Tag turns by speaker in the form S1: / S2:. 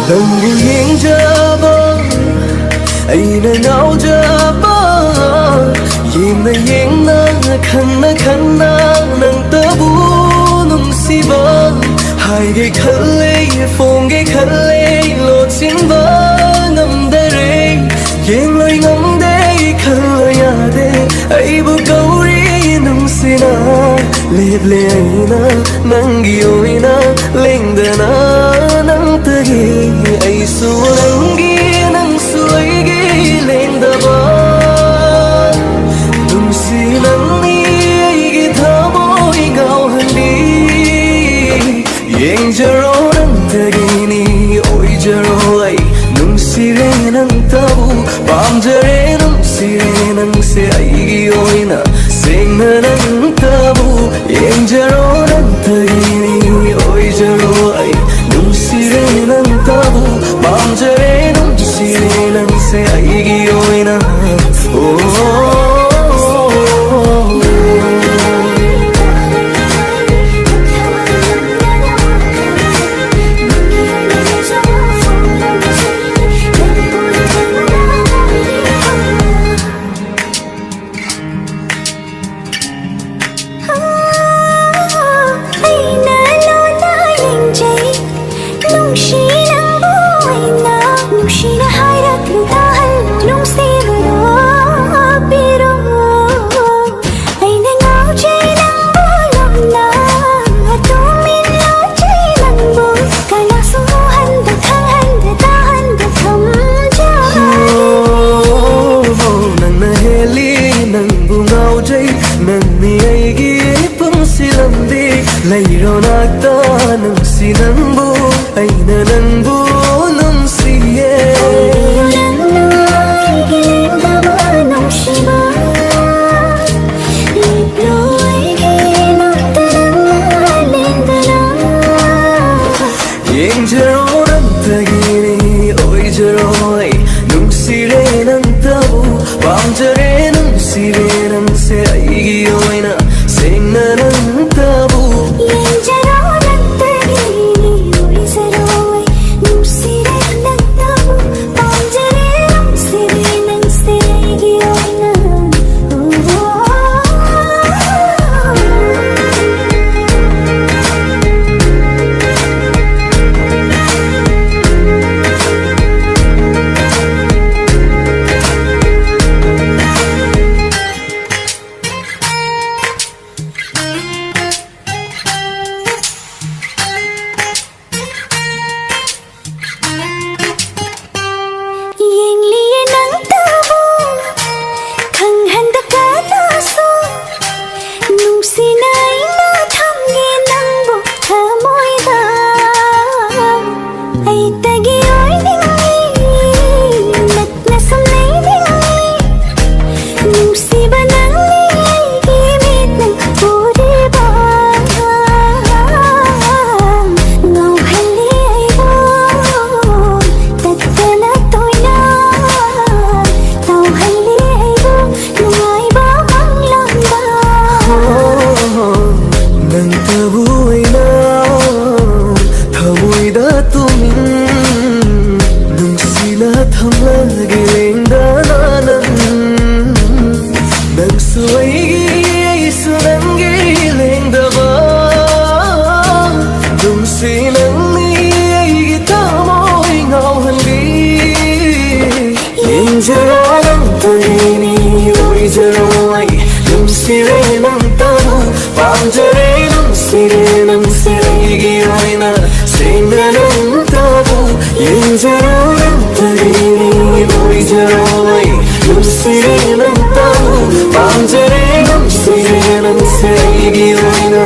S1: ꯅꯪꯕꯨ ꯌꯦꯡꯖꯕ ꯑꯩꯅ ꯉꯥꯎꯖꯕ ꯌꯦꯡꯅ ꯌꯦꯡꯅ ꯈꯟꯅ ꯈꯟꯅ ꯅꯪꯇꯕꯨ ꯅꯨꯡꯁꯤꯕ ꯍꯥꯏꯒꯦ ꯈꯜꯂꯦ ꯐꯣꯡꯒꯦ ꯈꯜꯂꯦ ꯂꯣꯠꯁꯤꯟꯕ ꯉꯝꯗꯔꯦ ꯌꯦꯡꯂꯣꯏ ꯉꯝꯗꯦ ꯈꯜꯂꯣ ꯌꯥꯗꯦ ꯑꯩꯕꯨ ꯀꯧꯔꯤ ꯅꯨꯡꯁꯤꯅ ꯂꯦꯞꯂꯦ ꯑꯩꯅ ꯅꯪꯒꯤ ꯑꯣꯏꯅ ꯂꯦꯡꯗꯅ ꯅꯪꯇꯒꯤ ꯑꯩꯁꯨ ꯅꯪꯒꯤ ꯅꯪꯁꯨ ꯑꯩꯒꯤ ꯂꯦꯡꯗꯕ ꯅꯨꯡꯁꯤ ꯅꯪꯅꯤ ꯑꯩꯒꯤ ꯊꯃꯣꯏ ꯉꯥꯎꯍꯜꯂꯤ ꯌꯦꯡꯖꯔꯣ ꯅꯪꯇꯒꯤꯅꯤ ꯑꯣꯏꯖꯔꯣ ꯑꯩ ꯅꯨꯡꯁꯤꯔꯦ ꯅꯪꯇꯕꯨ ꯄꯥꯝꯖꯔꯦ ꯅꯨꯡꯁꯤꯔꯦ ꯅꯪꯁꯦ ꯑꯩꯒꯤ ꯑꯣꯏꯅ ꯁꯦꯡꯅ ꯅꯪꯇꯕꯨ ꯌꯦꯡꯖꯔꯣ ꯅꯪꯇꯒꯤꯅꯤ ꯑꯣꯏꯖꯔꯣ ꯑꯩ ꯅꯨꯡꯁꯤꯔꯦ ꯅꯪꯇꯕꯨ ꯄꯥꯝꯖꯔꯦ ꯅꯨꯡꯁꯤꯔꯦ ꯅꯪꯁꯦ ꯑꯩꯒꯤ ꯑꯣꯏꯅ ꯂꯩꯔꯣ ꯅꯥꯛꯇ ꯅꯨꯡꯁꯤ ꯅꯪꯕꯨ ꯑꯩꯅ ꯅꯪꯕꯨ ꯅꯨꯡꯁꯤꯌꯦ ꯅꯪꯅ ꯑꯩꯒꯤ ꯂꯦꯡꯗꯕ ꯅꯨꯡꯁꯤꯕ ꯂꯦꯞꯂꯣ ꯑꯩꯒꯤ ꯅꯥꯛꯇ ꯅꯪꯅ ꯂꯦꯡꯗꯅ ꯌꯦꯡꯖꯔꯣ ꯅꯪꯇꯒꯤꯅꯤ ꯑꯣꯏꯖꯔꯣ ꯑꯩ ꯅꯨꯡꯁꯤꯔꯦ ꯅꯪꯇꯕꯨ ꯄꯥꯝꯖꯔꯦ ꯅꯨꯡꯁꯤꯔꯦ ꯅꯪꯁꯦ ꯑꯩꯒꯤ ꯑꯣꯏꯅ ꯁꯦꯡꯅ ꯅꯪꯇꯕꯨ ꯌꯦꯡꯖꯔꯣ ꯅꯪꯇꯒꯤꯅꯤ ꯑꯣꯏꯖꯔꯣ ꯑꯩ ꯅꯨꯡꯁꯤꯔꯦ ꯅꯪꯇꯕꯨ ꯄꯥꯝꯖꯔꯦ ꯅꯨꯡꯁꯤꯔꯦ ꯅꯪꯁꯦ ꯑꯩꯒꯤ ꯑꯣꯏꯅ Nungsiray ng tao Pamjaray nungsiray ng sarigi ay na Sina ng tao Yunjaro ng tarini Uy jaray Nungsiray ng tao Pamjaray nungsiray ng sarigi ay na